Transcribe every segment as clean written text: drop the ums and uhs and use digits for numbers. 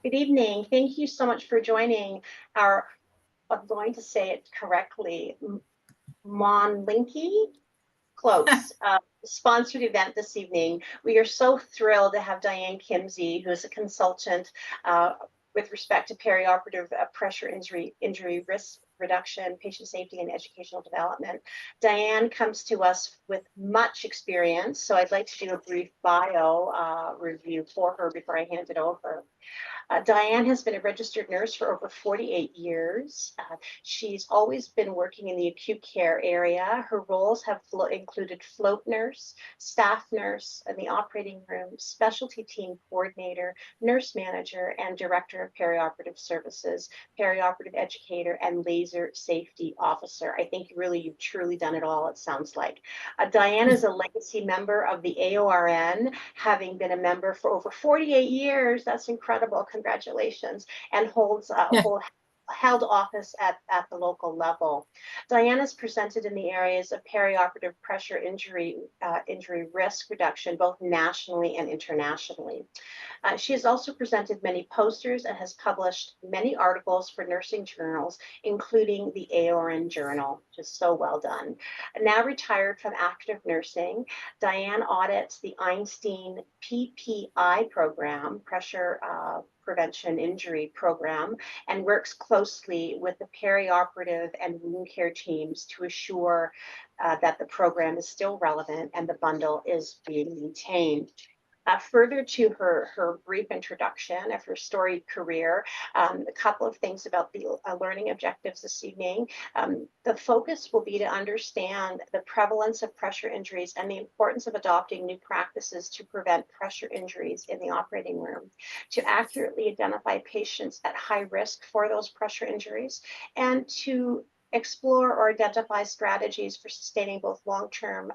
Good evening. Thank you so much for joining our, I'm going to say it correctly, Monlinky Close sponsored event this evening. We are so thrilled to have Diane Kimsey, who is a consultant with respect to perioperative pressure injury risk reduction, patient safety, and educational development. Diane comes to us with much experience, so I'd like to do a brief bio review for her before I hand it over. Diane has been a registered nurse for over 48 years. She's always been working in the acute care area. Her roles have included float nurse, staff nurse in the operating room, specialty team coordinator, nurse manager, and director of perioperative services, perioperative educator, and laser safety officer. I think really you've truly done it all, it sounds like. Diane is a legacy member of the AORN, having been a member for over 48 years. That's incredible. Congratulations, and held office at the local level. Diane has presented in the areas of perioperative pressure injury risk reduction, both nationally and internationally. She has also presented many posters and has published many articles for nursing journals, including the AORN Journal, which is so well done. Now retired from active nursing, Diane audits the Einstein PPI program, pressure prevention injury program, and works closely with the perioperative and wound care teams to assure that the program is still relevant and the bundle is being maintained. Further to her brief introduction of her storied career, a couple of things about the learning objectives this evening. The focus will be to understand the prevalence of pressure injuries and the importance of adopting new practices to prevent pressure injuries in the operating room, to accurately identify patients at high risk for those pressure injuries, and to explore or identify strategies for sustaining both long-term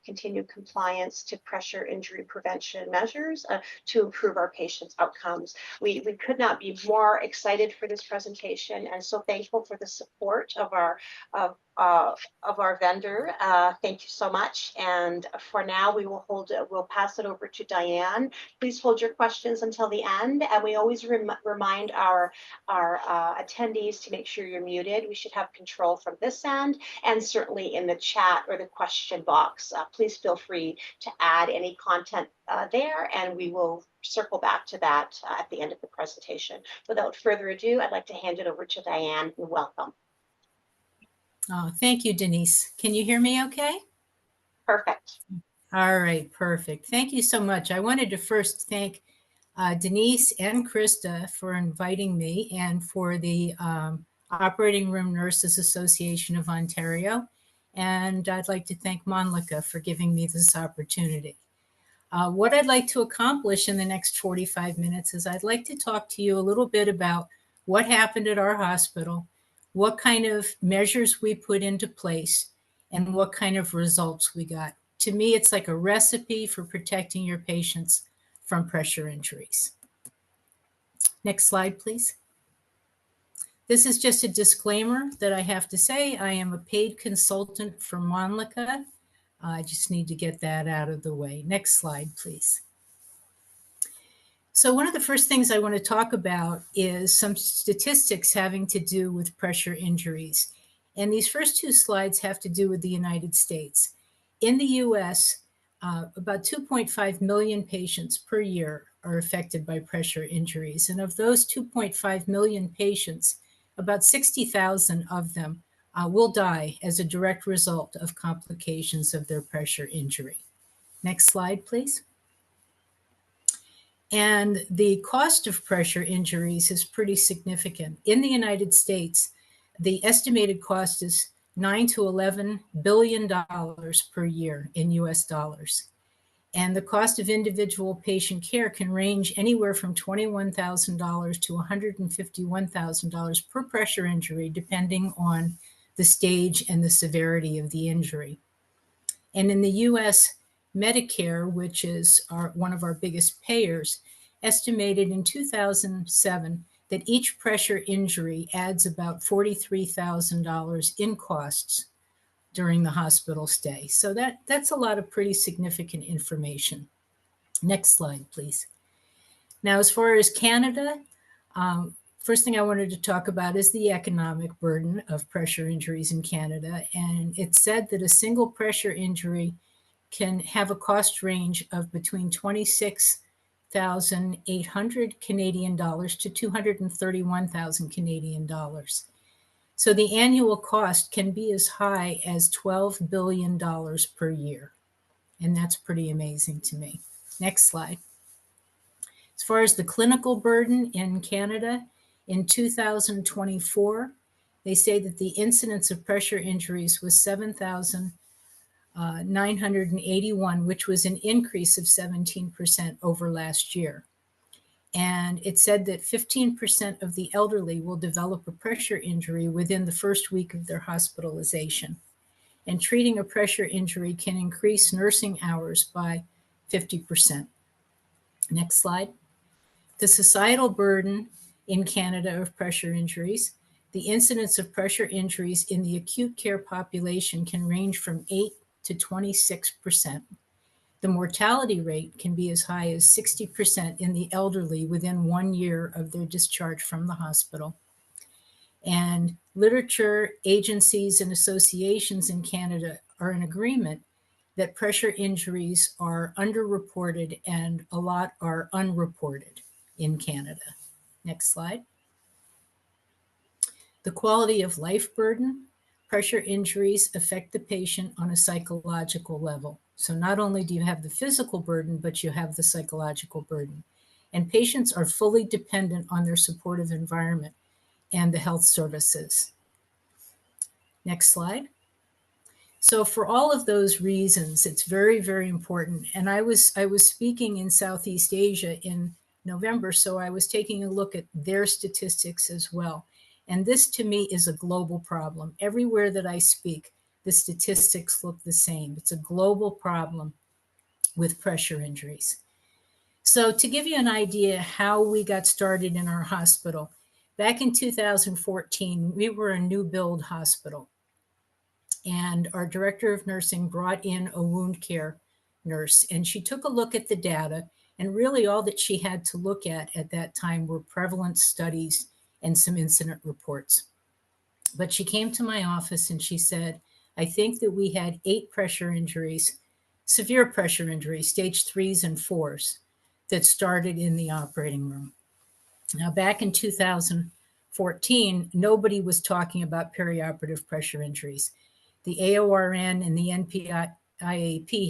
continued compliance to pressure injury prevention measures to improve our patients' outcomes. We could not be more excited for this presentation and so thankful for the support of our vendor. Thank you so much. And for now, we'll pass it over to Diane. Please hold your questions until the end. And we always remind our attendees to make sure you're muted. We should have control from this end, and certainly in the chat or the question box. Please feel free to add any content there, and we will circle back to that at the end of the presentation. Without further ado, I'd like to hand it over to Diane, and welcome. Oh, thank you, Denise. Can you hear me okay? Perfect. All right, perfect. Thank you so much. I wanted to first thank Denise and Krista for inviting me and for the Operating Room Nurses Association of Ontario. And I'd like to thank Monlika for giving me this opportunity. What I'd like to accomplish in the next 45 minutes is I'd like to talk to you a little bit about what happened at our hospital, what kind of measures we put into place, and what kind of results we got. To me, it's like a recipe for protecting your patients from pressure injuries. Next slide, please. This is just a disclaimer that I have to say. I am a paid consultant for Monlika. I just need to get that out of the way. Next slide, please. So one of the first things I want to talk about is some statistics having to do with pressure injuries. And these first two slides have to do with the United States. In the US, about 2.5 million patients per year are affected by pressure injuries. And of those 2.5 million patients, about 60,000 of them will die as a direct result of complications of their pressure injury. Next slide, please. And the cost of pressure injuries is pretty significant. In the United States, the estimated cost is $9 to $11 billion per year in US dollars. And the cost of individual patient care can range anywhere from $21,000 to $151,000 per pressure injury, depending on the stage and the severity of the injury. And in the US, Medicare, which is one of our biggest payers, estimated in 2007 that each pressure injury adds about $43,000 in costs during the hospital stay. So that's a lot of pretty significant information. Next slide, please. Now, as far as Canada, First thing I wanted to talk about is the economic burden of pressure injuries in Canada. And it's said that a single pressure injury can have a cost range of between 26,800 Canadian dollars to 231,000 Canadian dollars. So the annual cost can be as high as $12 billion per year. And that's pretty amazing to me. Next slide. As far as the clinical burden in Canada, in 2024, they say that the incidence of pressure injuries was 7,981, which was an increase of 17% over last year. And it said that 15% of the elderly will develop a pressure injury within the first week of their hospitalization. And treating a pressure injury can increase nursing hours by 50%. Next slide. The societal burden in Canada of pressure injuries. The incidence of pressure injuries in the acute care population can range from 8 to 26%. The mortality rate can be as high as 60% in the elderly within 1 year of their discharge from the hospital. And literature, agencies, and associations in Canada are in agreement that pressure injuries are underreported and a lot are unreported in Canada. Next slide. The quality of life burden. Pressure injuries affect the patient on a psychological level. So not only do you have the physical burden, but you have the psychological burden. And patients are fully dependent on their supportive environment and the health services. Next slide. So for all of those reasons, it's very, very important. And I was speaking in Southeast Asia in November, so I was taking a look at their statistics as well. And this to me is a global problem. Everywhere that I speak, the statistics look the same. It's a global problem with pressure injuries. So to give you an idea how we got started in our hospital, back in 2014, we were a new build hospital. And our director of nursing brought in a wound care nurse, and she took a look at the data. And really all that she had to look at that time were prevalence studies and some incident reports. But she came to my office and she said, I think that we had 8 pressure injuries, severe pressure injuries, stage 3s and 4s, that started in the operating room. Now, back in 2014, nobody was talking about perioperative pressure injuries. The AORN and the NPIAP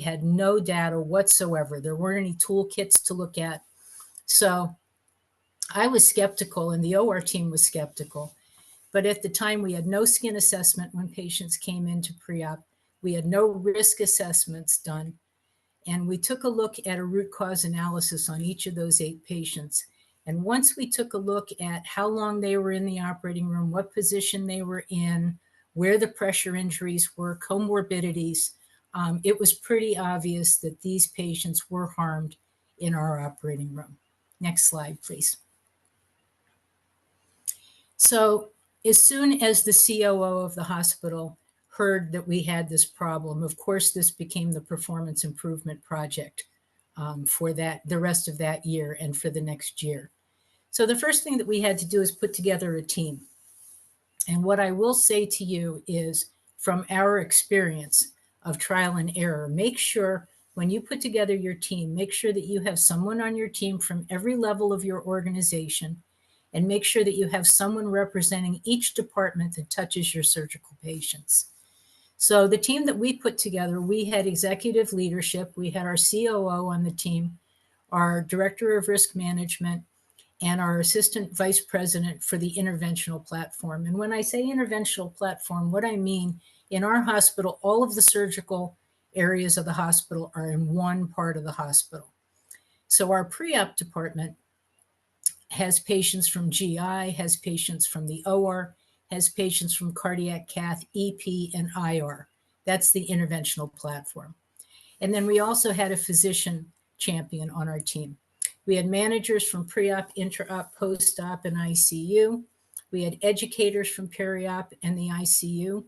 had no data whatsoever. There weren't any toolkits to look at. So I was skeptical and the OR team was skeptical. But at the time, we had no skin assessment when patients came into pre-op. We had no risk assessments done. And we took a look at a root cause analysis on each of those 8 patients. And once we took a look at how long they were in the operating room, what position they were in, where the pressure injuries were, comorbidities, it was pretty obvious that these patients were harmed in our operating room. Next slide, please. So as soon as the COO of the hospital heard that we had this problem, of course, this became the performance improvement project for the rest of that year and for the next year. So the first thing that we had to do is put together a team. And what I will say to you is, from our experience of trial and error, make sure when you put together your team, make sure that you have someone on your team from every level of your organization, and make sure that you have someone representing each department that touches your surgical patients. So the team that we put together, we had executive leadership, we had our COO on the team, our director of risk management, and our assistant vice president for the interventional platform. And when I say interventional platform, what I mean, in our hospital, all of the surgical areas of the hospital are in one part of the hospital. So our pre-op department has patients from GI, has patients from the OR, has patients from cardiac cath, EP, and IR. That's the interventional platform. And then we also had a physician champion on our team. We had managers from pre-op, intra-op, post-op, and ICU. We had educators from peri-op and the ICU.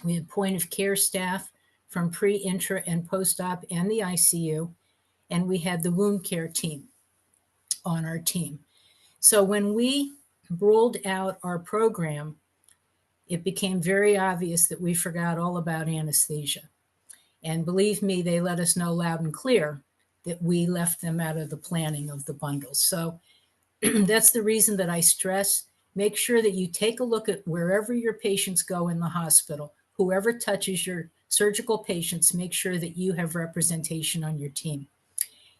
We had point of care staff from pre, intra, and post-op and the ICU. And we had the wound care team on our team. So when we rolled out our program, it became very obvious that we forgot all about anesthesia. And believe me, they let us know loud and clear that we left them out of the planning of the bundles. So that's the reason that I stress, make sure that you take a look at wherever your patients go in the hospital, whoever touches your surgical patients, make sure that you have representation on your team.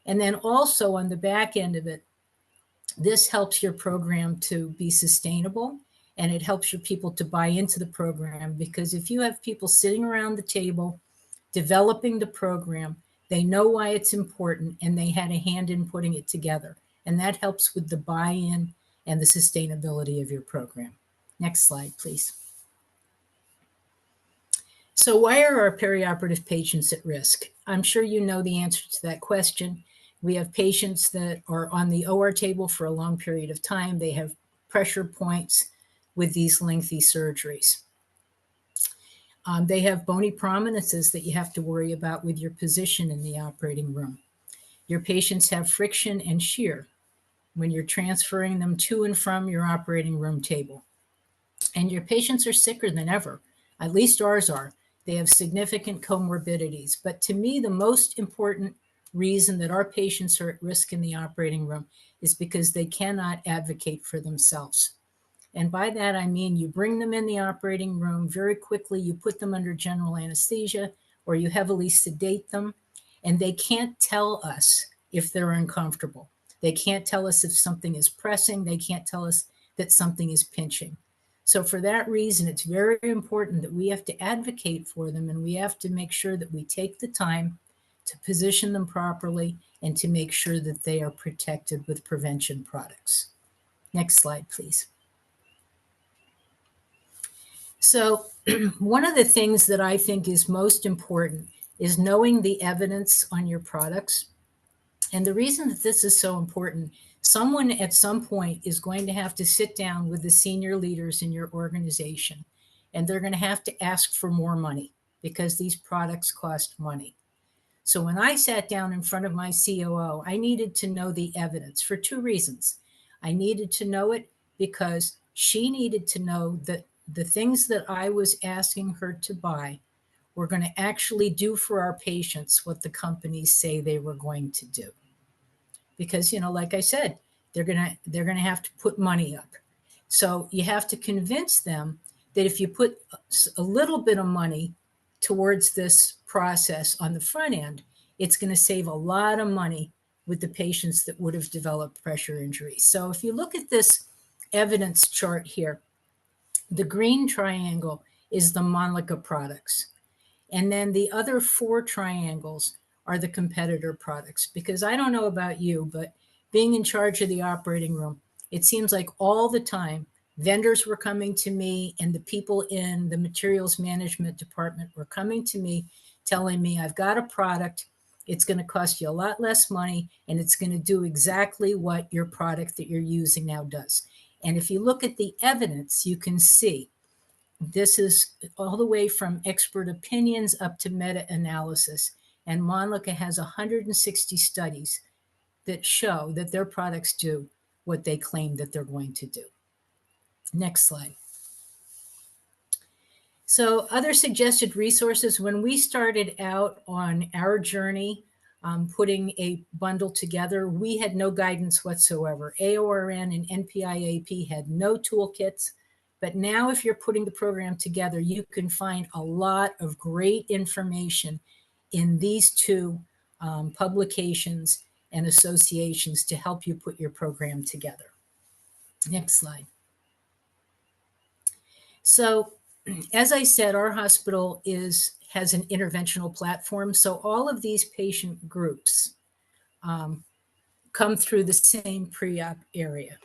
And then also on the back end of it, this helps your program to be sustainable, and it helps your people to buy into the program, because if you have people sitting around the table developing the program, they know why it's important and they had a hand in putting it together. And that helps with the buy-in and the sustainability of your program. Next slide, please. So why are our perioperative patients at risk? I'm sure you know the answer to that question. We have patients that are on the OR table for a long period of time. They have pressure points with these lengthy surgeries. They have bony prominences that you have to worry about with your position in the operating room. Your patients have friction and shear when you're transferring them to and from your operating room table. And your patients are sicker than ever. At least ours are. They have significant comorbidities. But to me, the most important reason that our patients are at risk in the operating room is because they cannot advocate for themselves. And by that, I mean you bring them in the operating room very quickly, you put them under general anesthesia, or you heavily sedate them, and they can't tell us if they're uncomfortable. They can't tell us if something is pressing. They can't tell us that something is pinching. So for that reason, it's very important that we have to advocate for them, and we have to make sure that we take the time to position them properly and to make sure that they are protected with prevention products. Next slide, please. So one of the things that I think is most important is knowing the evidence on your products. And the reason that this is so important, someone at some point is going to have to sit down with the senior leaders in your organization, and they're going to have to ask for more money because these products cost money. So when I sat down in front of my COO, I needed to know the evidence for two reasons. I needed to know it because she needed to know that the things that I was asking her to buy were going to actually do for our patients what the companies say they were going to do. Because, you know, like I said, they're going to have to put money up. So you have to convince them that if you put a little bit of money towards this process on the front end, it's going to save a lot of money with the patients that would have developed pressure injuries. So if you look at this evidence chart here, the green triangle is the Monlica products. And then the other four triangles are the competitor products. Because I don't know about you, but being in charge of the operating room, it seems like all the time vendors were coming to me and the people in the materials management department were coming to me telling me, I've got a product, it's going to cost you a lot less money, and it's going to do exactly what your product that you're using now does. And if you look at the evidence, you can see this is all the way from expert opinions up to meta-analysis. And Monlica has 160 studies that show that their products do what they claim that they're going to do. Next slide. So other suggested resources, when we started out on our journey, putting a bundle together, we had no guidance whatsoever. AORN and NPIAP had no toolkits. But now if you're putting the program together, you can find a lot of great information in these two publications and associations to help you put your program together. Next slide. So as I said, our hospital has an interventional platform. So all of these patient groups come through the same pre-op area.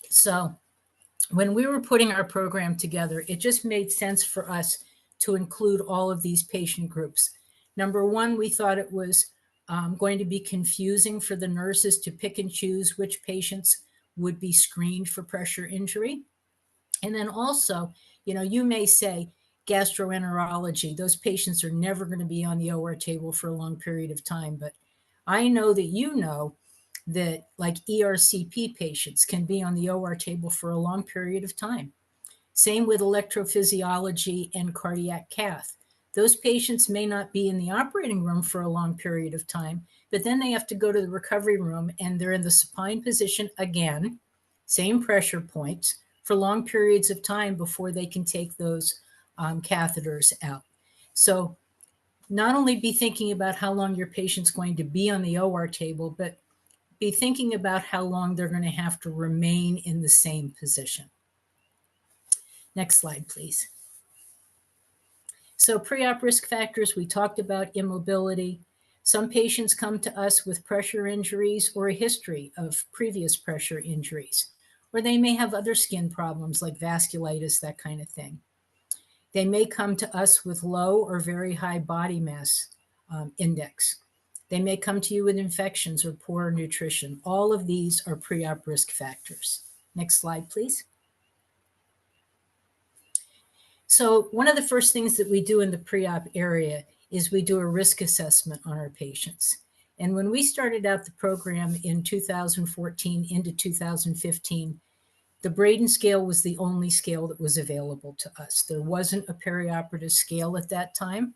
So when we were putting our program together, it just made sense for us to include all of these patient groups. Number one, we thought it was going to be confusing for the nurses to pick and choose which patients would be screened for pressure injury. And then also, you know, you may say gastroenterology, those patients are never going to be on the OR table for a long period of time. But I know that you know that like ERCP patients can be on the OR table for a long period of time. Same with electrophysiology and cardiac cath. Those patients may not be in the operating room for a long period of time, but then they have to go to the recovery room and they're in the supine position again, same pressure points, for long periods of time before they can take those catheters out. So not only be thinking about how long your patient's going to be on the OR table, but be thinking about how long they're going to have to remain in the same position. Next slide, please. So pre-op risk factors, we talked about immobility. Some patients come to us with pressure injuries or a history of previous pressure injuries, or they may have other skin problems like vasculitis, that kind of thing. They may come to us with low or very high body mass index. They may come to you with infections or poor nutrition. All of these are pre-op risk factors. Next slide, please. So one of the first things that we do in the pre-op area is we do a risk assessment on our patients. And when we started out the program in 2014 into 2015, the Braden scale was the only scale that was available to us. There wasn't a perioperative scale at that time.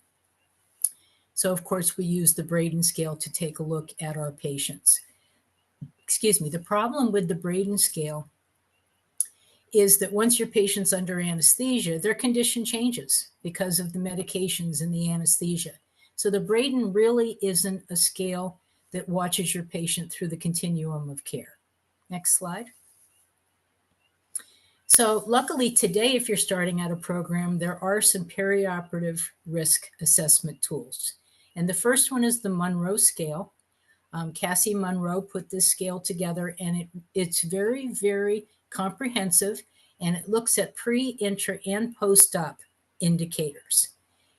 So of course we used the Braden scale to take a look at our patients. Excuse me, the problem with the Braden scale is that once your patient's under anesthesia, their condition changes because of the medications and the anesthesia. So the Braden really isn't a scale that watches your patient through the continuum of care. Next slide. So luckily today, if you're starting out a program, there are some perioperative risk assessment tools. And the first one is the Monroe scale. Cassie Monroe put this scale together, and it's very, very comprehensive, and it looks at pre, intra, and post-op indicators.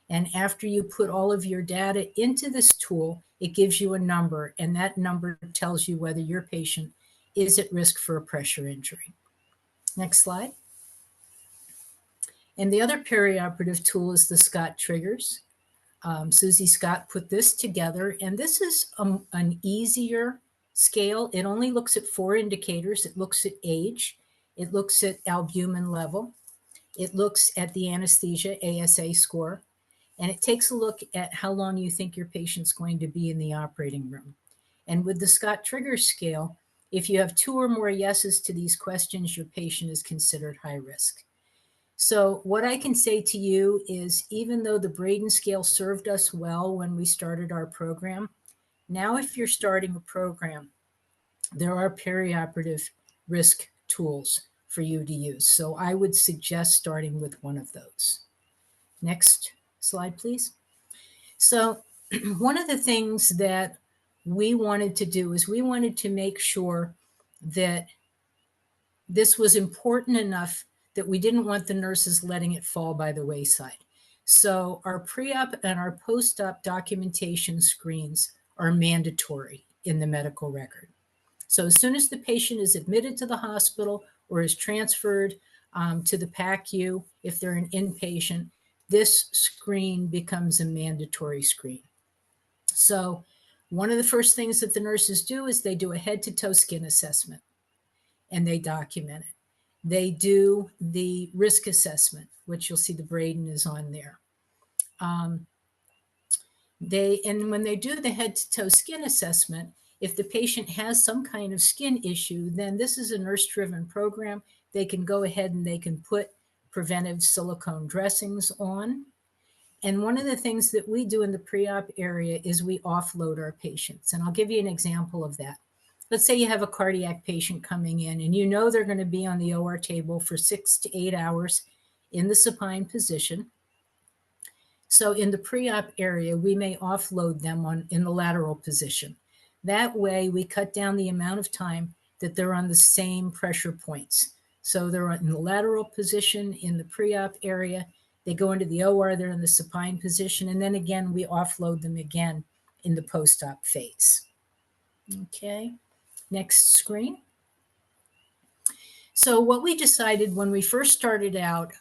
And after you put all of your data into this tool, it gives you a number, and that number tells you whether your patient is at risk for a pressure injury. Next slide. And the other perioperative tool is the Scott triggers. Susie Scott put this together, and this is an easier scale. It only looks at 4 indicators. It looks at age. It looks at albumin level. It looks at the anesthesia ASA score, and it takes a look at how long you think your patient's going to be in the operating room. And with the Scott Triggers scale, if you have 2 or more yeses to these questions, your patient is considered high risk. So what I can say to you is, even though the Braden scale served us well when we started our program, now if you're starting a program, there are perioperative risk tools for you to use. So I would suggest starting with one of those. Next slide, please. So one of the things that we wanted to do is we wanted to make sure that this was important enough that we didn't want the nurses letting it fall by the wayside. So our pre-op and our post-op documentation screens are mandatory in the medical record. So as soon as the patient is admitted to the hospital or is transferred to the PACU, if they're an inpatient, this screen becomes a mandatory screen. So one of the first things that the nurses do is they do a head-to-toe skin assessment, and they document it. They do the risk assessment, which you'll see the Braden is on there. And when they do the head-to-toe skin assessment, if the patient has some kind of skin issue, then this is a nurse-driven program. They can go ahead and they can put preventive silicone dressings on. And one of the things that we do in the pre-op area is we offload our patients. And I'll give you an example of that. Let's say you have a cardiac patient coming in and you know they're going to be on the OR table for 6 to 8 hours in the supine position. So in the pre-op area, we may offload them in the lateral position. That way we cut down the amount of time that they're on the same pressure points. So they're in the lateral position in the pre-op area. They go into the OR, they're in the supine position. And then again, we offload them again in the post-op phase. Okay. Next screen. So what we decided when we first started out,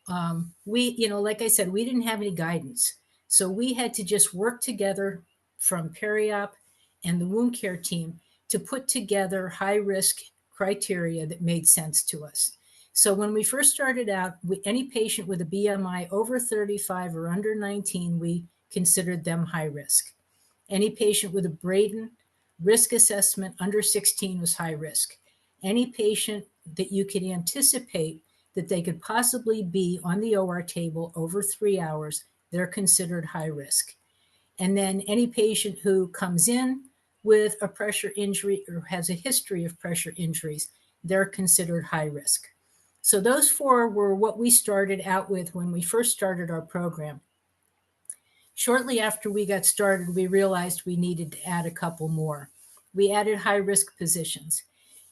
like I said, we didn't have any guidance. So we had to just work together from peri-op and the wound care team to put together high-risk criteria that made sense to us. So when we first started out, any patient with a BMI over 35 or under 19, we considered them high risk. Any patient with a Braden risk assessment under 16 was high risk. Any patient that you could anticipate that they could possibly be on the OR table over 3 hours, they're considered high risk. And then any patient who comes in with a pressure injury or has a history of pressure injuries, they're considered high risk. So those 4 were what we started out with when we first started our program. Shortly after we got started, we realized we needed to add a couple more. We added high-risk positions.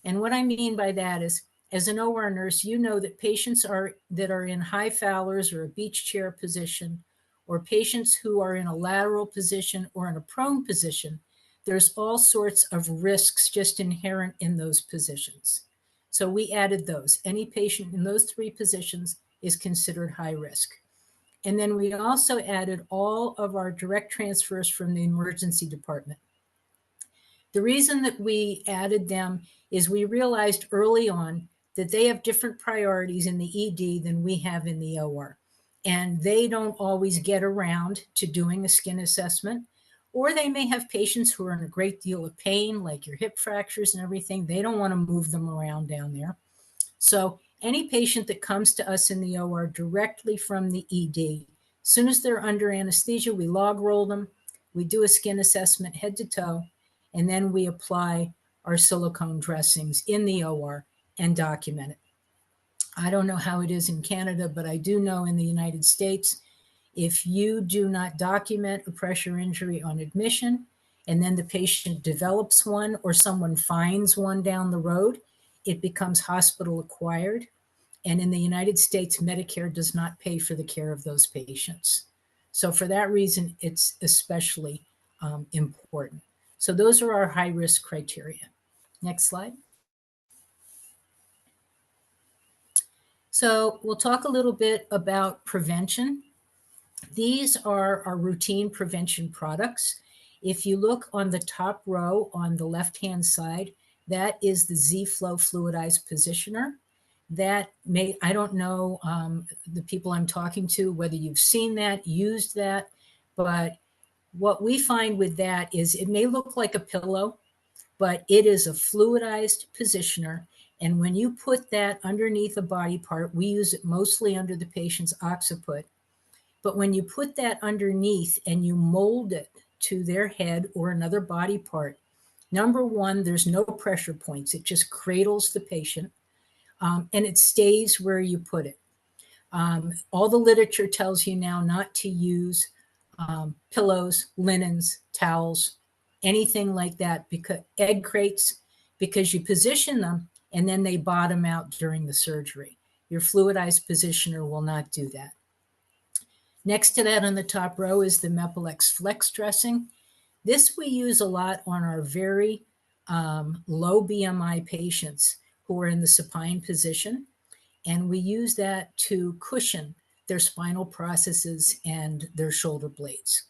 And what I mean by that is, as an OR nurse, you know that patients that are in high Fowlers or a beach chair position, or patients who are in a lateral position or in a prone position, there's all sorts of risks just inherent in those positions. So we added those. Any patient in those 3 positions is considered high risk. And then we also added all of our direct transfers from the emergency department. The reason that we added them is we realized early on that they have different priorities in the ED than we have in the OR. And they don't always get around to doing a skin assessment, or they may have patients who are in a great deal of pain, like your hip fractures and everything. They don't want to move them around down there. So any patient that comes to us in the OR directly from the ED, as soon as they're under anesthesia, we log roll them, we do a skin assessment head to toe, and then we apply our silicone dressings in the OR and document it. I don't know how it is in Canada, but I do know in the United States, if you do not document a pressure injury on admission, and then the patient develops one or someone finds one down the road, it becomes hospital acquired. And in the United States, Medicare does not pay for the care of those patients. So for that reason, it's especially important. So those are our high-risk criteria. Next slide. So we'll talk a little bit about prevention. These are our routine prevention products. If you look on the top row on the left-hand side, that is the Z-Flow fluidized positioner. That may, I don't know the people I'm talking to, whether you've seen that, used that, but what we find with that is it may look like a pillow, but it is a fluidized positioner. And when you put that underneath a body part, we use it mostly under the patient's occiput. But when you put that underneath and you mold it to their head or another body part, number one, there's no pressure points. It just cradles the patient, and it stays where you put it. All the literature tells you now not to use pillows, linens, towels, anything like that, because egg crates, because you position them and then they bottom out during the surgery. Your fluidized positioner will not do that. Next to that on the top row is the Mepilex Flex dressing. This we use a lot on our very low BMI patients who are in the supine position. And we use that to cushion their spinal processes and their shoulder blades.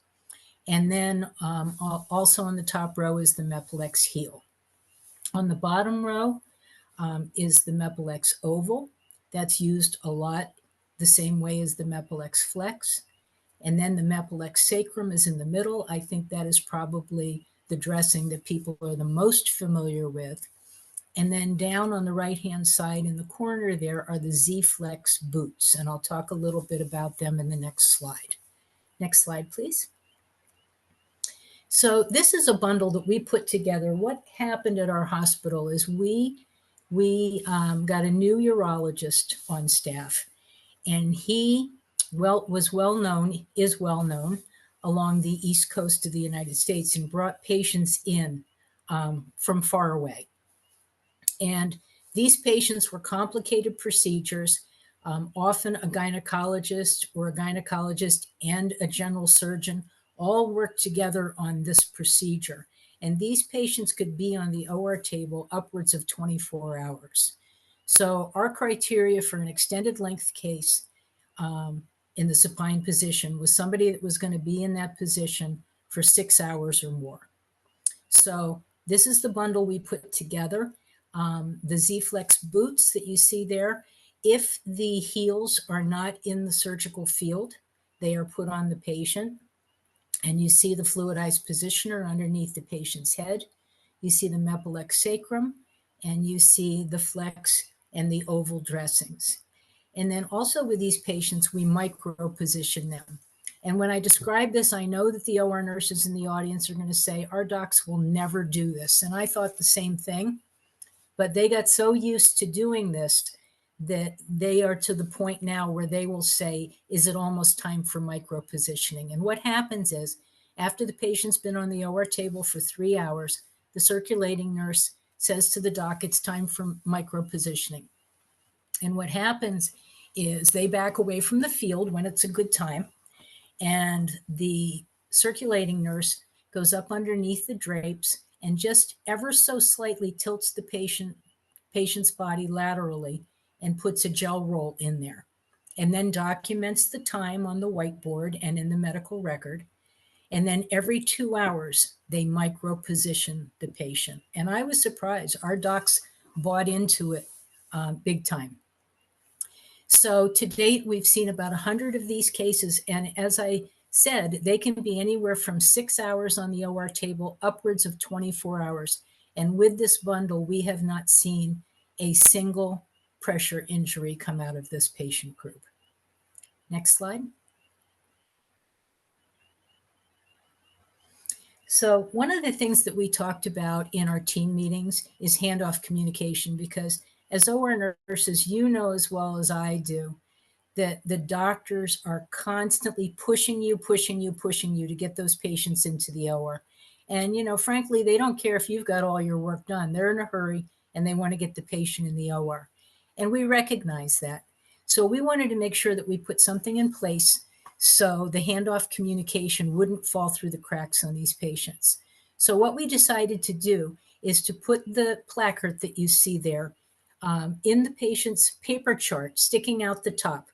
And then also on the top row is the Mepilex Heel. On the bottom row is the Mepilex Oval. That's used a lot the same way as the Mepilex Flex. And then the Mepilex Sacrum is in the middle. I think that is probably the dressing that people are the most familiar with. And then down on the right-hand side in the corner there are the Z-Flex boots. And I'll talk a little bit about them in the next slide. Next slide, please. So this is a bundle that we put together. What happened at our hospital is we got a new urologist on staff, and he is well known along the East Coast of the United States and brought patients in from far away. And these patients were complicated procedures. Often a gynecologist and a general surgeon all worked together on this procedure. And these patients could be on the OR table upwards of 24 hours. So our criteria for an extended length case in the supine position was somebody that was going to be in that position for 6 hours or more. So This is the bundle we put together. The Z-Flex boots that you see there, if the heels are not in the surgical field, they are put on the patient. And you see the fluidized positioner underneath the patient's head. You see the Mepilex sacrum, and you see the flex and the oval dressings. And then also with these patients, we micro position them. And when I describe this, I know that the OR nurses in the audience are going to say, our docs will never do this. And I thought the same thing, but they got so used to doing this that they are to the point now where they will say, is it almost time for micro positioning? And what happens is, after the patient's been on the OR table for 3 hours, the circulating nurse says to the doc, it's time for micro positioning. And what happens is they back away from the field when it's a good time, and the circulating nurse goes up underneath the drapes and just ever so slightly tilts the patient's body laterally and puts a gel roll in there, and then documents the time on the whiteboard and in the medical record. And then every 2 hours, they micro position the patient. And I was surprised. Our docs bought into it big time. So to date, we've seen about 100 of these cases. And as I said, they can be anywhere from 6 hours on the OR table, upwards of 24 hours. And with this bundle, we have not seen a single pressure injury come out of this patient group. Next slide. So one of the things that we talked about in our team meetings is handoff communication, because as OR nurses, you know as well as I do that the doctors are constantly pushing you to get those patients into the OR. And, you know, frankly, they don't care if you've got all your work done. They're in a hurry and they want to get the patient in the OR. And we recognize that. So we wanted to make sure that we put something in place so the handoff communication wouldn't fall through the cracks on these patients. So what we decided to do is to put the placard that you see there in the patient's paper chart sticking out the top.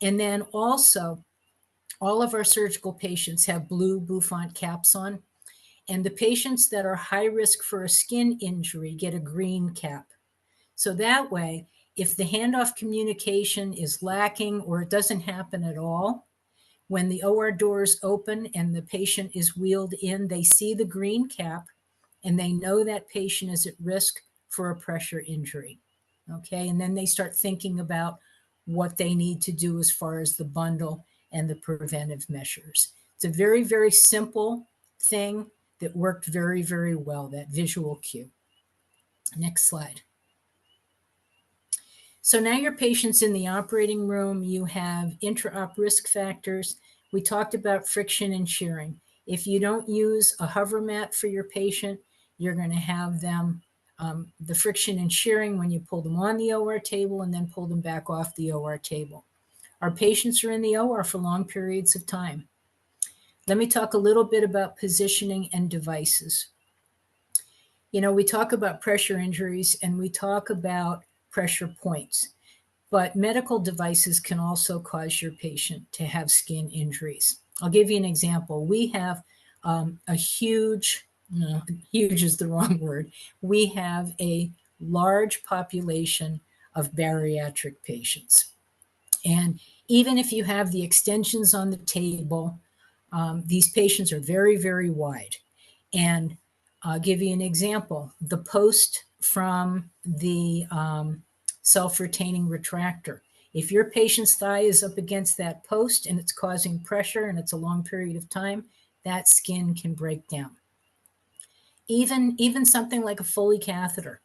And then also, all of our surgical patients have blue bouffant caps on, and the patients that are high risk for a skin injury get a green cap. So that way, if the handoff communication is lacking or it doesn't happen at all, when the OR doors open and the patient is wheeled in, they see the green cap and they know that patient is at risk for a pressure injury. Okay, and then they start thinking about what they need to do as far as the bundle and the preventive measures. It's a very, very simple thing that worked very, very well, that visual cue. Next slide. So now your patient's in the operating room. You have intra-op risk factors. We talked about friction and shearing. If you don't use a hover mat for your patient, you're going to have them the friction and shearing when you pull them on the OR table and then pull them back off the OR table. Our patients are in the OR for long periods of time. Let me talk a little bit about positioning and devices. You know, we talk about pressure injuries and we talk about pressure points, but medical devices can also cause your patient to have skin injuries. I'll give you an example. We have a huge, no, huge is the wrong word. We have a large population of bariatric patients. And even if you have the extensions on the table, these patients are very, very wide. And I'll give you an example. The post from the self-retaining retractor. If your patient's thigh is up against that post and it's causing pressure and it's a long period of time, that skin can break down. Even something like a Foley catheter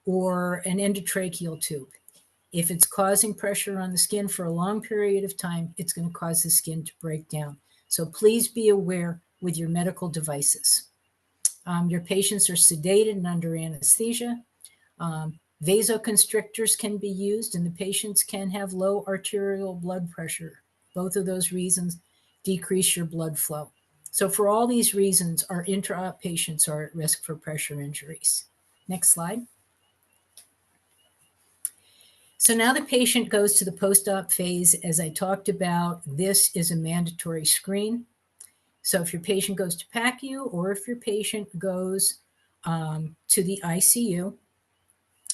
or an endotracheal tube, if it's causing pressure on the skin for a long period of time, it's going to cause the skin to break down. So please be aware with your medical devices. Your patients are sedated and under anesthesia. Vasoconstrictors can be used, and the patients can have low arterial blood pressure. Both of those reasons decrease your blood flow. So for all these reasons, our intra-op patients are at risk for pressure injuries. Next slide. So now the patient goes to the post-op phase. As I talked about, this is a mandatory screen. So if your patient goes to PACU or if your patient goes to the ICU.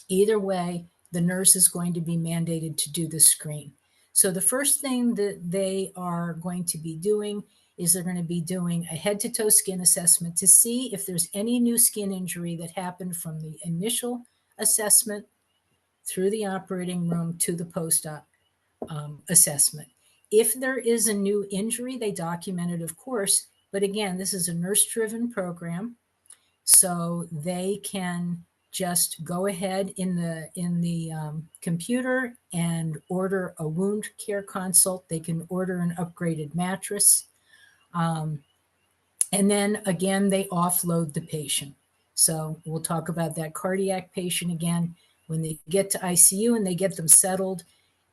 Either way, the nurse is going to be mandated to do the screen. So the first thing that they are going to be doing is they're going to be doing a head-to-toe skin assessment to see if there's any new skin injury that happened from the initial assessment through the operating room to the post-op assessment. If there is a new injury, they document it, of course. But again, this is a nurse-driven program, so they can just go ahead in the computer and order a wound care consult. They can order an upgraded mattress. And then again, they offload the patient. So we'll talk about that cardiac patient again. When they get to ICU and they get them settled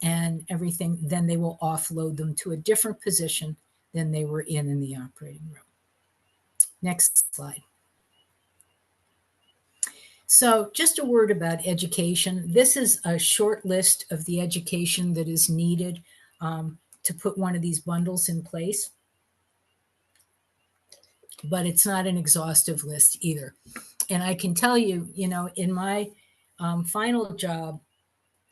and everything, then they will offload them to a different position than they were in the operating room. Next slide. So just a word about education. This is a short list of the education that is needed to put one of these bundles in place. But it's not an exhaustive list either. And I can tell you, in my final job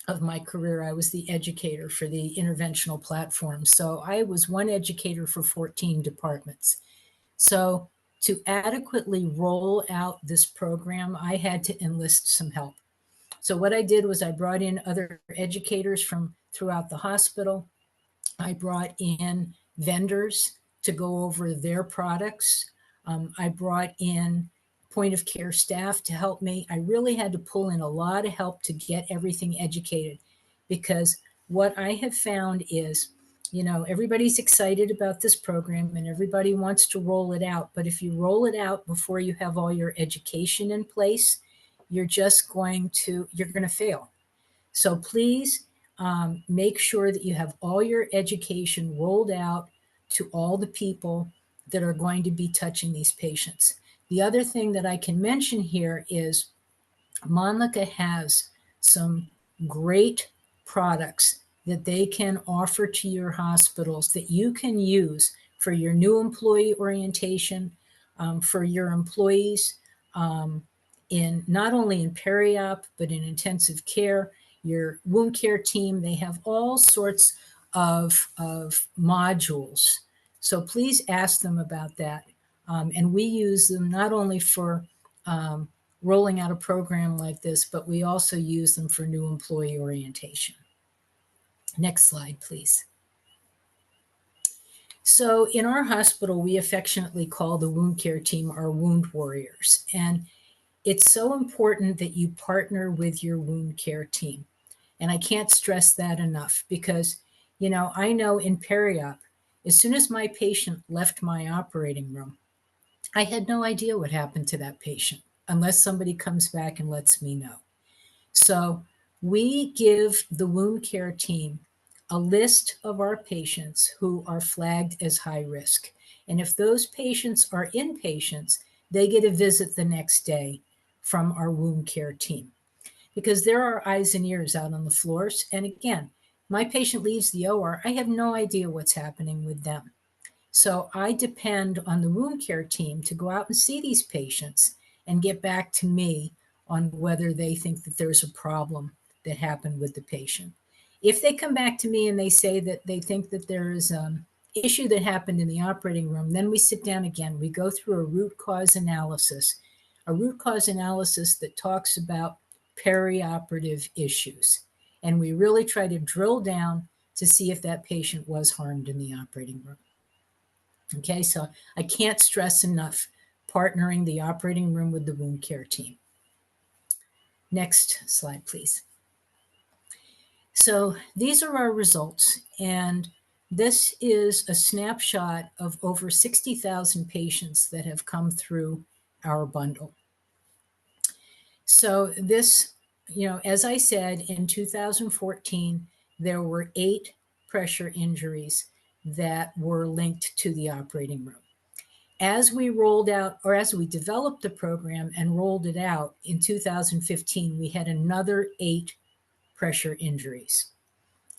of my career, I was the educator for the interventional platform. So I was one educator for 14 departments. So to adequately roll out this program, I had to enlist some help. So what I did was I brought in other educators from throughout the hospital. I brought in vendors to go over their products. I brought in point of care staff to help me. I really had to pull in a lot of help to get everything educated, because what I have found is, everybody's excited about this program and everybody wants to roll it out. But if you roll it out before you have all your education in place, you're going to fail. So please make sure that you have all your education rolled out to all the people that are going to be touching these patients. The other thing that I can mention here is Monlica has some great products that they can offer to your hospitals that you can use for your new employee orientation, for your employees, in not only in peri-op, but in intensive care, your wound care team. They have all sorts of modules. So please ask them about that. And we use them not only for rolling out a program like this, but we also use them for new employee orientation. Next slide, please. So in our hospital, we affectionately call the wound care team our wound warriors. And it's so important that you partner with your wound care team. And I can't stress that enough, because, I know in peri-op, as soon as my patient left my operating room, I had no idea what happened to that patient unless somebody comes back and lets me know. So we give the wound care team a list of our patients who are flagged as high risk. And if those patients are inpatients, they get a visit the next day from our wound care team, because there are eyes and ears out on the floors. And again, my patient leaves the OR, I have no idea what's happening with them. So I depend on the wound care team to go out and see these patients and get back to me on whether they think that there's a problem that happened with the patient. If they come back to me and they say that they think that there is an issue that happened in the operating room, then we sit down again. We go through a root cause analysis that talks about perioperative issues. And we really try to drill down to see if that patient was harmed in the operating room. Okay, so I can't stress enough partnering the operating room with the wound care team. Next slide, please. So these are our results, and this is a snapshot of over 60,000 patients that have come through our bundle. So this, as I said, in 2014, there were 8 pressure injuries that were linked to the operating room. As we rolled out, or as we developed the program and rolled it out in 2015, we had another 8 pressure injuries.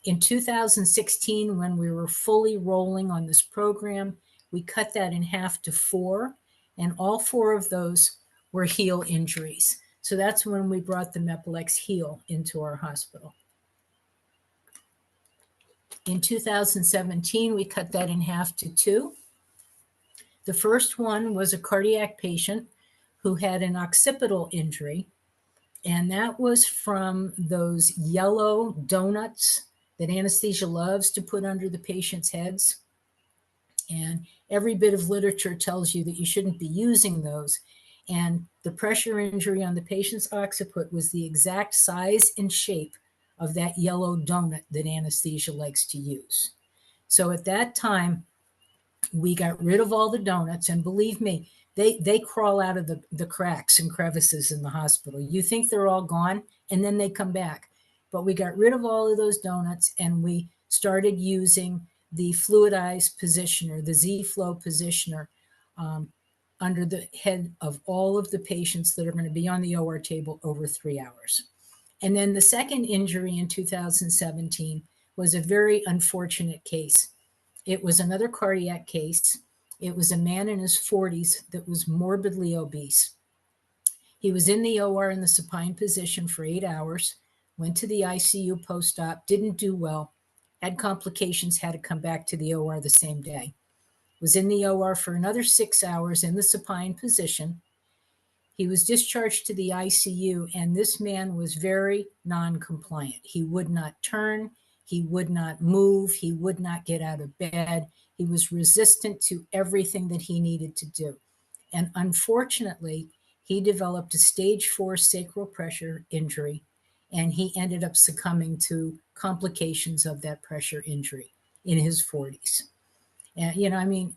In 2016, when we were fully rolling on this program, we cut that in half to 4, and all 4 of those were heel injuries. So that's when we brought the Mepilex heel into our hospital. In 2017, we cut that in half to 2. The first one was a cardiac patient who had an occipital injury, and that was from those yellow donuts that anesthesia loves to put under the patient's heads. And every bit of literature tells you that you shouldn't be using those. And the pressure injury on the patient's occiput was the exact size and shape of that yellow donut that anesthesia likes to use. So at that time, we got rid of all the donuts, and believe me, they crawl out of the cracks and crevices in the hospital. You think they're all gone, and then they come back. But we got rid of all of those donuts, and we started using the fluidized positioner, the Z-Flow positioner, under the head of all of the patients that are going to be on the OR table over 3 hours. And then the second injury in 2017 was a very unfortunate case. It was another cardiac case. It was a man in his 40s that was morbidly obese. He was in the OR in the supine position for 8 hours, went to the ICU post-op, didn't do well, had complications, had to come back to the OR the same day. Was in the OR for another 6 hours in the supine position. He was discharged to the ICU, and this man was very non-compliant. He would not turn, he would not move, he would not get out of bed. He was resistant to everything that he needed to do. And unfortunately, he developed a stage 4 sacral pressure injury, and he ended up succumbing to complications of that pressure injury in his 40s. And,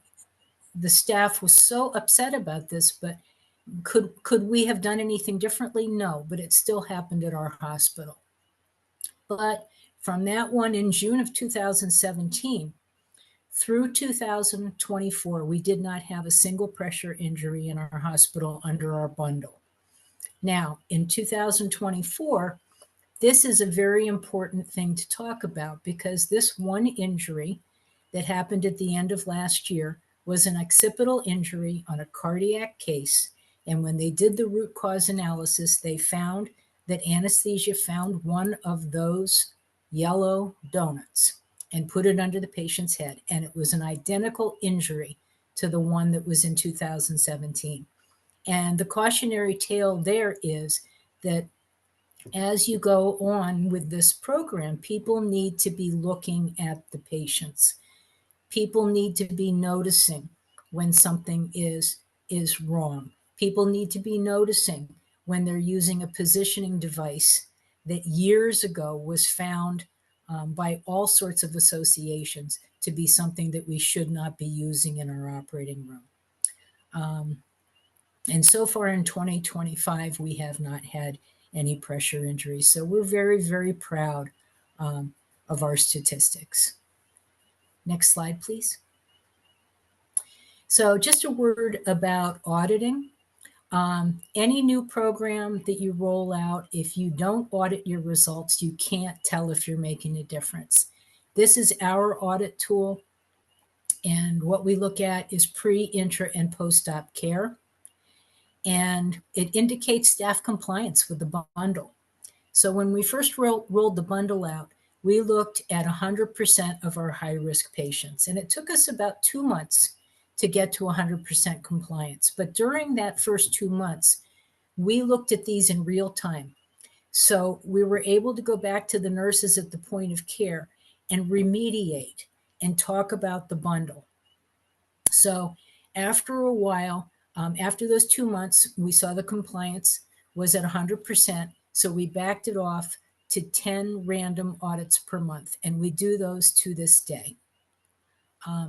the staff was so upset about this, but could we have done anything differently? No, but it still happened at our hospital. But from that one in June of 2017 through 2024, we did not have a single pressure injury in our hospital under our bundle. Now, in 2024, this is a very important thing to talk about, because this one injury that happened at the end of last year was an occipital injury on a cardiac case. And when they did the root cause analysis, they found that anesthesia found one of those yellow donuts and put it under the patient's head. And it was an identical injury to the one that was in 2017. And the cautionary tale there is that as you go on with this program, people need to be looking at the patients. People need to be noticing when something is wrong. People need to be noticing when they're using a positioning device that years ago was found by all sorts of associations to be something that we should not be using in our operating room. And so far in 2025, we have not had any pressure injuries. So we're very, very proud of our statistics. Next slide, please. So just a word about auditing. Any new program that you roll out, if you don't audit your results, you can't tell if you're making a difference. This is our audit tool. And what we look at is pre, intra, and post-op care. And it indicates staff compliance with the bundle. So when we first rolled the bundle out, we looked at 100% of our high-risk patients. And it took us about 2 months to get to 100% compliance. But during that first 2 months, we looked at these in real time. So we were able to go back to the nurses at the point of care and remediate and talk about the bundle. So after a while, after those 2 months, we saw the compliance was at 100%. So we backed it off to 10 random audits per month, and we do those to this day.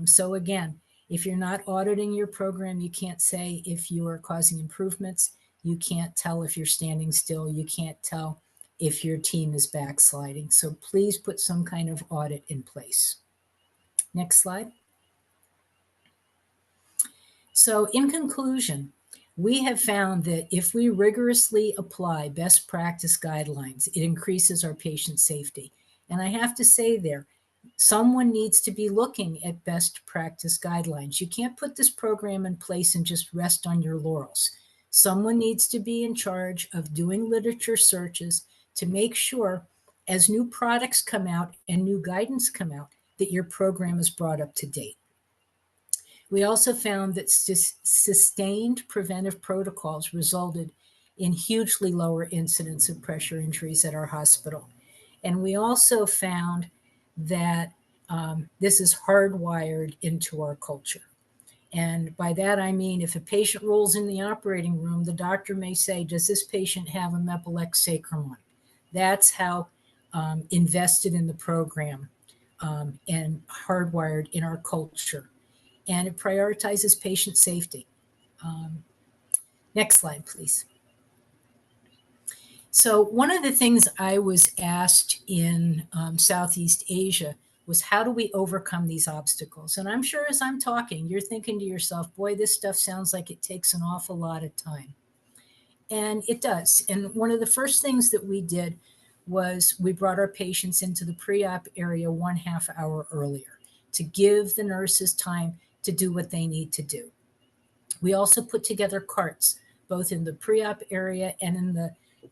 So again, if you're not auditing your program, you can't say if you are causing improvements. You can't tell if you're standing still. You can't tell if your team is backsliding. So please put some kind of audit in place. Next slide. So in conclusion, we have found that if we rigorously apply best practice guidelines, it increases our patient safety. And I have to say there, someone needs to be looking at best practice guidelines. You can't put this program in place and just rest on your laurels. Someone needs to be in charge of doing literature searches to make sure, as new products come out and new guidance come out, that your program is brought up to date. We also found that sustained preventive protocols resulted in hugely lower incidence of pressure injuries at our hospital. And we also found that this is hardwired into our culture. And by that, I mean, if a patient rolls in the operating room, the doctor may say, does this patient have a Mepilex sacrum on? That's how invested in the program and hardwired in our culture. And it prioritizes patient safety. Next slide, please. So one of the things I was asked in Southeast Asia was, how do we overcome these obstacles? And I'm sure as I'm talking, you're thinking to yourself, boy, this stuff sounds like it takes an awful lot of time. And it does. And one of the first things that we did was we brought our patients into the pre-op area 1/2 hour earlier to give the nurses time to do what they need to do. We also put together carts, both in the pre-op area and in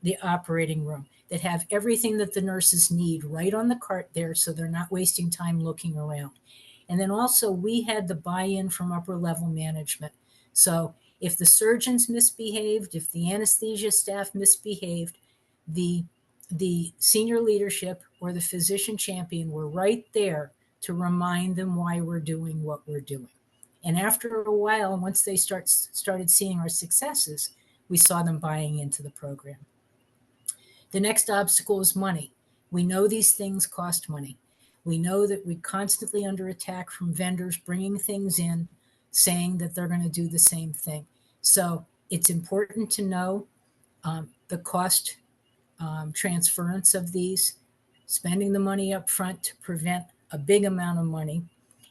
the operating room, that have everything that the nurses need right on the cart there, so they're not wasting time looking around. And then also we had the buy-in from upper level management. So if the surgeons misbehaved, if the anesthesia staff misbehaved, the senior leadership or the physician champion were right there to remind them why we're doing what we're doing. And after a while, once they started seeing our successes, we saw them buying into the program. The next obstacle is money. We know these things cost money. We know that we're constantly under attack from vendors bringing things in, saying that they're going to do the same thing. So it's important to know the cost transference of these, spending the money up front to prevent a big amount of money,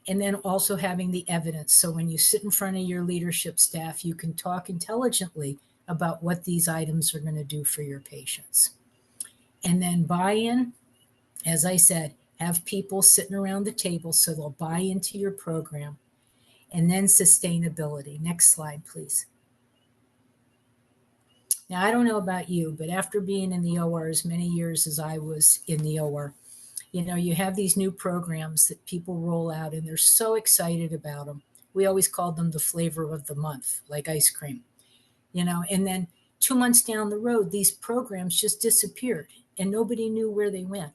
and then also having the evidence. So when you sit in front of your leadership staff, you can talk intelligently about what these items are going to do for your patients. And then buy-in, as I said, have people sitting around the table so they'll buy into your program. And then sustainability. Next slide, please. Now, I don't know about you, but after being in the OR as many years as I was in the OR, you know, you have these new programs that people roll out and they're so excited about them. We always called them the flavor of the month, like ice cream, you know, and then 2 months down the road, these programs just disappeared and nobody knew where they went.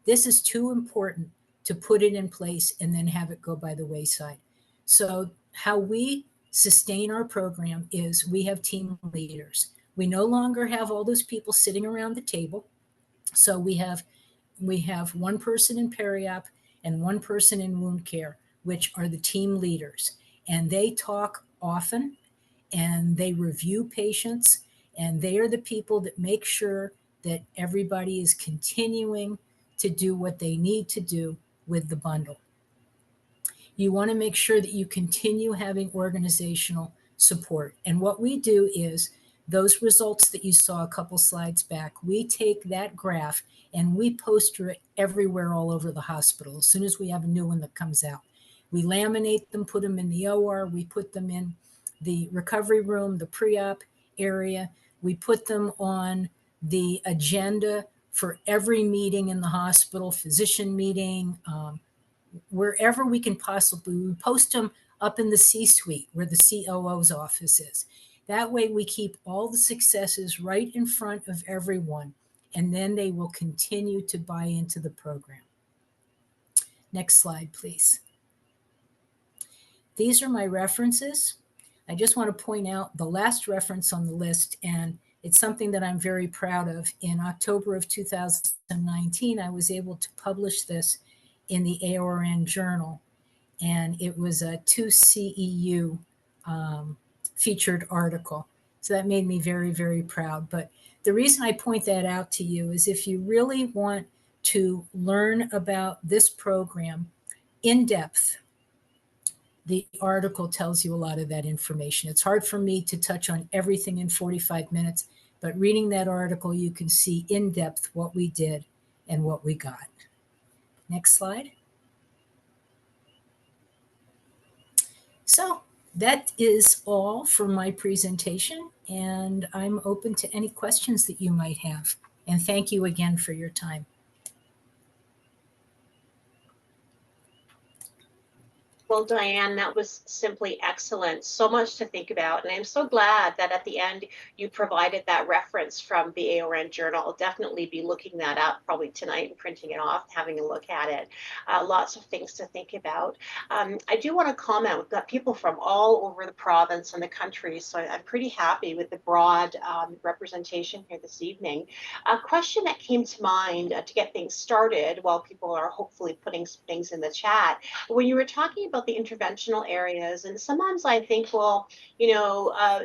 This is too important to put it in place and then have it go by the wayside. So how we sustain our program is we have team leaders. We no longer have all those people sitting around the table. So we have one person in periop and one person in wound care, which are the team leaders. And they talk often and they review patients, and they are the people that make sure that everybody is continuing to do what they need to do with the bundle. You want to make sure that you continue having organizational support. And what we do is those results that you saw a couple slides back, we take that graph and we poster it everywhere all over the hospital as soon as we have a new one that comes out. We laminate them, put them in the OR, we put them in the recovery room, the pre-op area. We put them on the agenda for every meeting in the hospital, physician meeting, wherever we can possibly. We post them up in the C-suite where the COO's office is. That way we keep all the successes right in front of everyone, and then they will continue to buy into the program. Next slide, please. These are my references. I just want to point out the last reference on the list, and it's something that I'm very proud of. In October of 2019, I was able to publish this in the AORN Journal, and it was a 2CEU featured article. So that made me very, very proud. But the reason I point that out to you is if you really want to learn about this program in depth, the article tells you a lot of that information. It's hard for me to touch on everything in 45 minutes, but reading that article, you can see in depth what we did and what we got. Next slide. So that is all for my presentation. and I'm open to any questions that you might have. And thank you again for your time. Well, Diane, that was simply excellent. So much to think about. And I'm so glad that at the end you provided that reference from the AORN journal. I'll definitely be looking that up probably tonight and printing it off, having a look at it. Lots of things to think about. I do want to comment, we've got people from all over the province and the country, so I'm pretty happy with the broad representation here this evening. A question that came to mind to get things started while people are hopefully putting some things in the chat when you were talking about the interventional areas, and sometimes I think, well,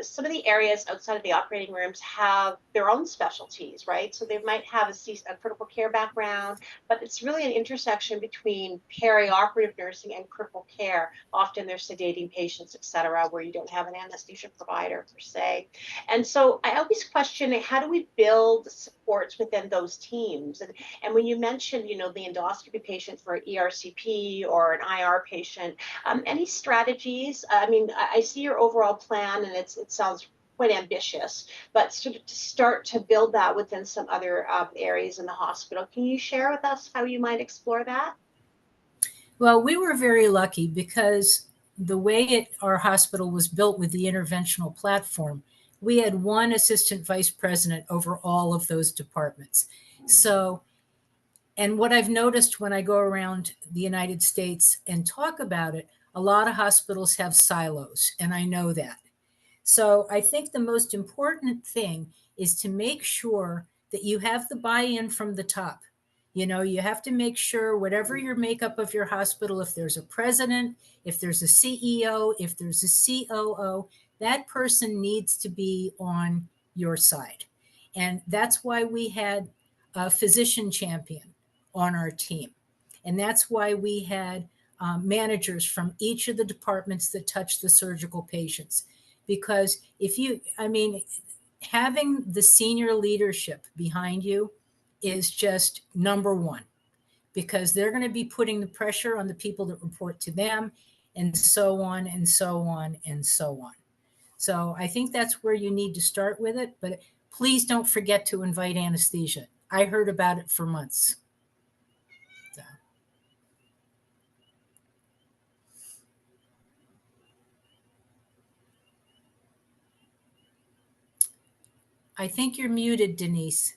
some of the areas outside of the operating rooms have their own specialties, right? So they might have a critical care background, but it's really an intersection between perioperative nursing and critical care. Often they're sedating patients, et cetera, where you don't have an anesthesia provider per se. And so I always question, how do we build supports within those teams? And when you mentioned, the endoscopy patient for ERCP or an IR patient, any strategies? I mean, I see your overall plan, and it sounds quite ambitious, but sort of to start to build that within some other areas in the hospital. Can you share with us how you might explore that? Well, we were very lucky because the way our hospital was built with the interventional platform, we had one assistant vice president over all of those departments. So, and what I've noticed when I go around the United States and talk about it, a lot of hospitals have silos, and I know that. So I think the most important thing is to make sure that you have the buy-in from the top. You have to make sure whatever your makeup of your hospital, if there's a president, if there's a CEO, if there's a COO, that person needs to be on your side. And that's why we had a physician champion on our team. And that's why we had managers from each of the departments that touch the surgical patients. Because having the senior leadership behind you is just number one, because they're going to be putting the pressure on the people that report to them, and so on and so on and so on. So I think that's where you need to start with it. But please don't forget to invite anesthesia. I heard about it for months. So. I think you're muted, Denise.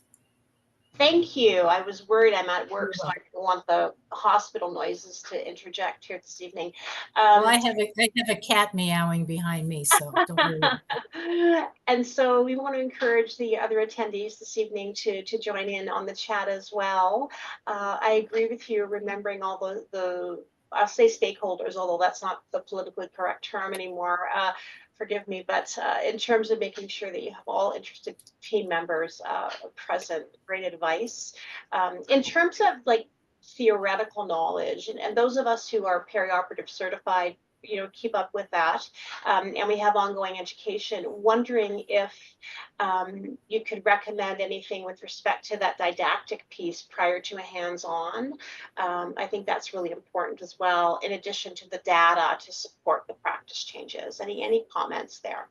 Thank you. I was worried I'm at work, so I didn't want the hospital noises to interject here this evening. Well, I have a cat meowing behind me, so don't worry. And so we want to encourage the other attendees this evening to join in on the chat as well. I agree with you, remembering all the I'll say stakeholders, although that's not the politically correct term anymore. Forgive me, but in terms of making sure that you have all interested team members present, great advice. In terms of like theoretical knowledge, and those of us who are perioperative certified, keep up with that. And we have ongoing education, wondering if you could recommend anything with respect to that didactic piece prior to a hands-on. I think that's really important as well, in addition to the data to support the practice changes. Any comments there?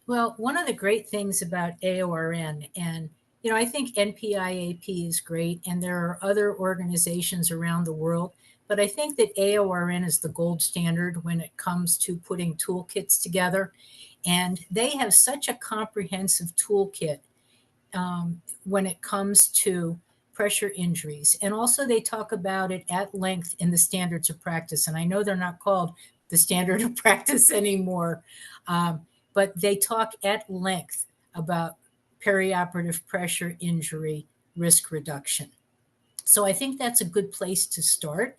Well, one of the great things about AORN, and I think NPIAP is great, and there are other organizations around the world, but I think that AORN is the gold standard when it comes to putting toolkits together. And they have such a comprehensive toolkit when it comes to pressure injuries. And also, they talk about it at length in the standards of practice. And I know they're not called the standard of practice anymore, but they talk at length about perioperative pressure injury risk reduction. So I think that's a good place to start.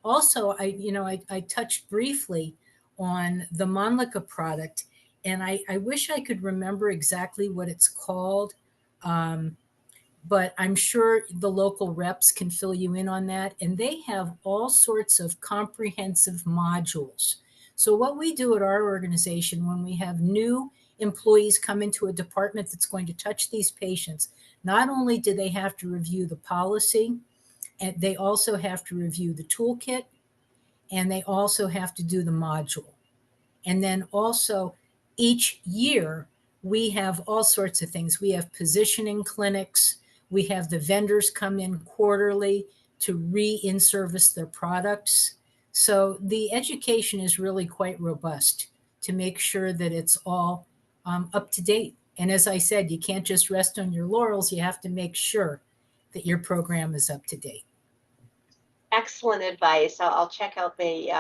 Also, I touched briefly on the Monlica product, and I wish I could remember exactly what it's called. But I'm sure the local reps can fill you in on that. And they have all sorts of comprehensive modules. So what we do at our organization when we have new employees come into a department that's going to touch these patients, not only do they have to review the policy, and they also have to review the toolkit, and they also have to do the module. And then also each year we have all sorts of things. We have positioning clinics. We have the vendors come in quarterly to re-in-service their products. So the education is really quite robust to make sure that it's all up to date. And as I said, you can't just rest on your laurels. You have to make sure that your program is up to date. Excellent advice. I'll check out the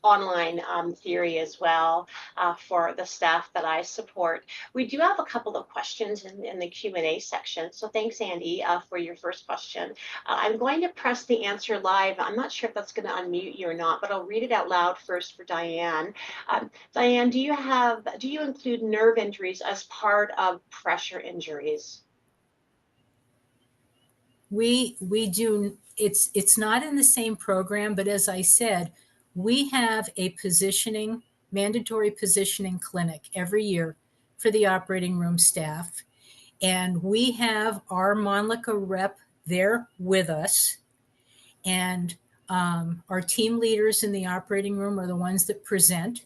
online theory as well for the staff that I support. We do have a couple of questions in the Q&A section. So thanks, Andy, for your first question. I'm going to press the answer live. I'm not sure if that's going to unmute you or not, but I'll read it out loud first for Diane. Diane, do you include nerve injuries as part of pressure injuries? We do. It's not in the same program, but as I said, we have a mandatory positioning clinic every year for the operating room staff. And we have our Monlica rep there with us. And our team leaders in the operating room are the ones that present.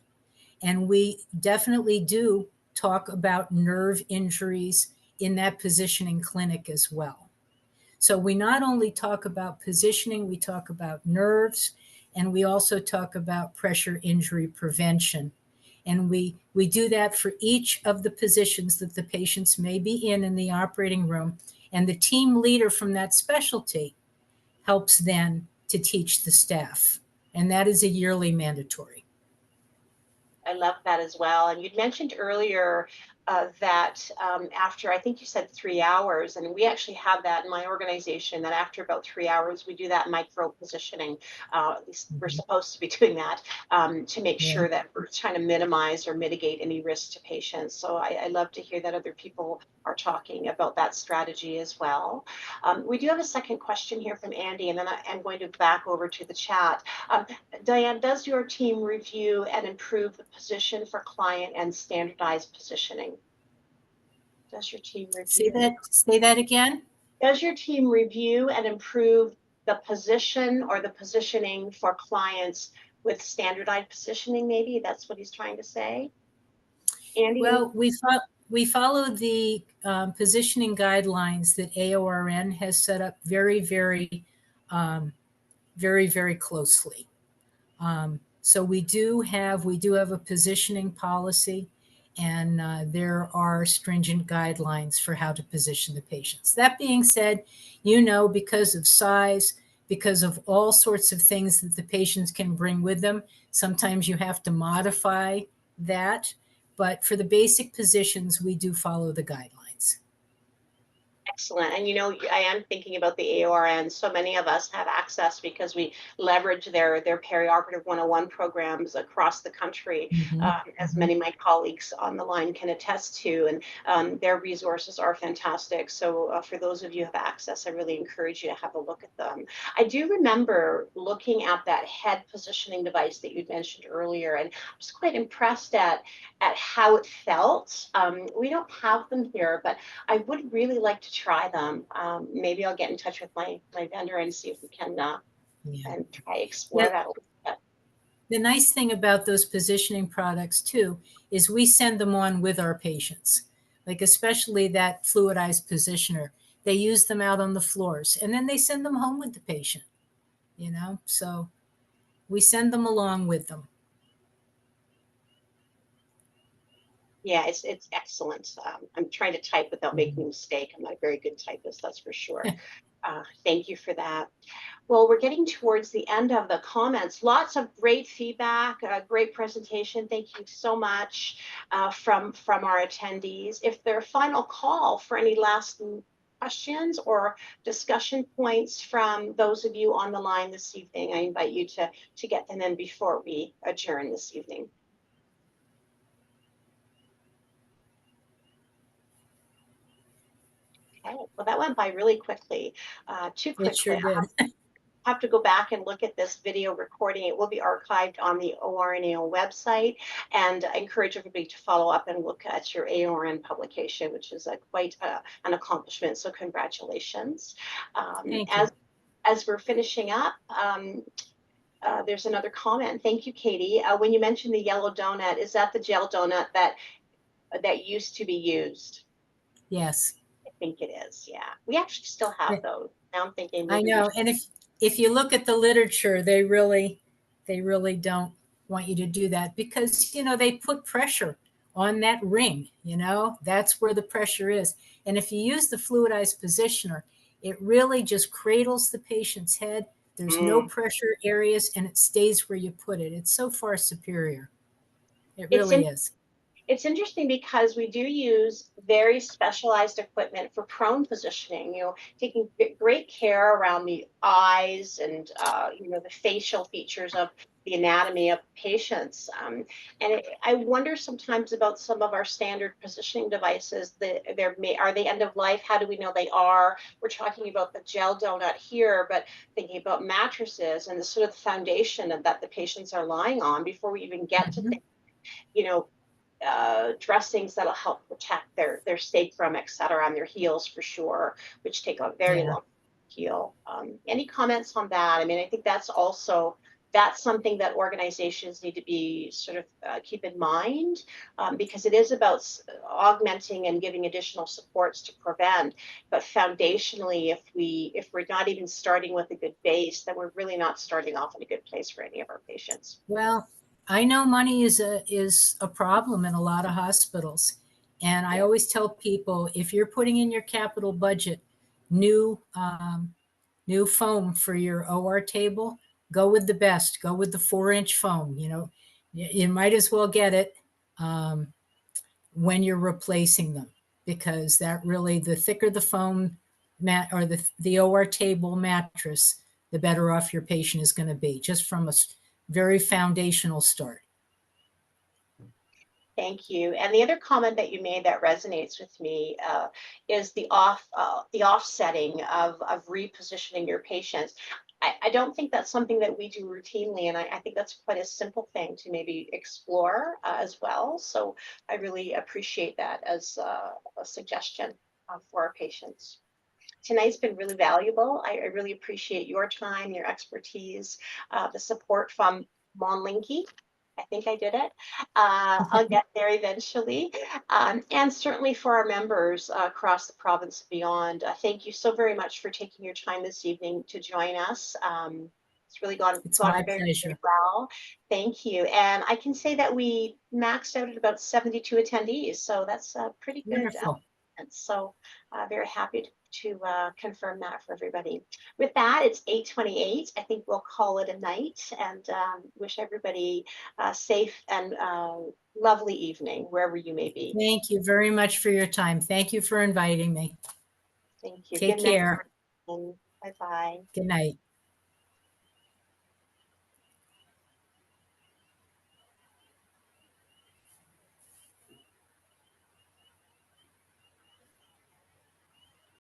And we definitely do talk about nerve injuries in that positioning clinic as well. So we not only talk about positioning, we talk about nerves, and we also talk about pressure injury prevention. And we do that for each of the positions that the patients may be in the operating room. And the team leader from that specialty helps then to teach the staff. And that is a yearly mandatory. I love that as well. And you'd mentioned earlier that after, I think you said 3 hours, and we actually have that in my organization, that after about 3 hours, we do that micro positioning. At least we're supposed to be doing that to make sure that we're trying to minimize or mitigate any risk to patients. So I love to hear that other people are talking about that strategy as well. We do have a second question here from Andy, and then I'm going to back over to the chat. Diane, does your team review and improve the position for client and standardized positioning? Does your team review? Say that again. Does your team review and improve the position or the positioning for clients with standardized positioning? Maybe that's what he's trying to say. Andy? Well, we follow the positioning guidelines that AORN has set up very, very, very closely. So we do have a positioning policy, and there are stringent guidelines for how to position the patients. That being said, because of size, because of all sorts of things that the patients can bring with them, sometimes you have to modify that. But for the basic positions, we do follow the guidelines. Excellent. And I am thinking about the AORN. So many of us have access because we leverage their perioperative 101 programs across the country, as many of my colleagues on the line can attest to. And their resources are fantastic. So for those of you who have access, I really encourage you to have a look at them. I do remember looking at that head positioning device that you'd mentioned earlier, and I was quite impressed at how it felt. We don't have them here, but I would really like to try them. Maybe I'll get in touch with my vendor and see if we can and try explore that a little bit. The nice thing about those positioning products too is we send them on with our patients, like especially that fluidized positioner. They use them out on the floors, and then they send them home with the patient. So we send them along with them. Yeah, it's excellent. I'm trying to type without making a mistake. I'm not a very good typist, that's for sure. Thank you for that. Well, we're getting towards the end of the comments. Lots of great feedback, great presentation. Thank you so much from our attendees. If there are final call for any last questions or discussion points from those of you on the line this evening, I invite you to get them in before we adjourn this evening. Okay, well, that went by really quickly, too quickly. It sure did. I have to go back and look at this video recording. It will be archived on the ORNAO website, and I encourage everybody to follow up and look at your AORN publication, which is quite an accomplishment. So congratulations. Thank you. As we're finishing up, there's another comment. Thank you, Katie. When you mentioned the yellow donut, is that the gel donut that that used to be used. Yes. I think it is. Yeah, we actually still have those. Now I'm thinking I maybe we know. And if you look at the literature, they really don't want you to do that because, they put pressure on that ring, that's where the pressure is. And if you use the fluidized positioner, it really just cradles the patient's head. There's no pressure areas and it stays where you put it. It's so far superior. It it's really is. It's interesting because we do use very specialized equipment for prone positioning, taking great care around the eyes and, the facial features of the anatomy of patients. I wonder sometimes about some of our standard positioning devices that are they end of life? How do we know they are? We're talking about the gel donut here, but thinking about mattresses and the sort of foundation that the patients are lying on before we even get to Mhm. things, you know, dressings that'll help protect their sacrum, et cetera, on their heels for sure, which take a very Yeah. long to heal. Any comments on that? I mean, I think that's something that organizations need to be sort of keep in mind, because it is about augmenting and giving additional supports to prevent. But foundationally, if we're not even starting with a good base, then we're really not starting off in a good place for any of our patients. Well, I know money is a problem in a lot of hospitals. And I Yeah. always tell people if you're putting in your capital budget new new foam for your OR table, go with the best. Go with the 4-inch foam. You might as well get it um, when you're replacing them because that really the thicker the foam mat or the OR table mattress, the better off your patient is going to be just from a very foundational start. Thank you. And the other comment that you made that resonates with me is the offsetting of repositioning your patients. I don't think that's something that we do routinely, and I think that's quite a simple thing to maybe explore as well. So I really appreciate that as a suggestion for our patients. Tonight's been really valuable. I really appreciate your time, your expertise, the support from Monlinky. I think I did it. I'll get there eventually. And certainly for our members across the province and beyond, thank you so very much for taking your time this evening to join us. It's really It's gone my very, very pleasure. well. Thank you. And I can say that we maxed out at about 72 attendees. So that's a pretty good. Wonderful. And so very happy to confirm that for everybody. With that, it's 8:28. I think we'll call it a night and wish everybody a safe and lovely evening wherever you may be. Thank you very much for your time. Thank you for inviting me. Thank you. Take Good night. care. Bye-bye. Good night.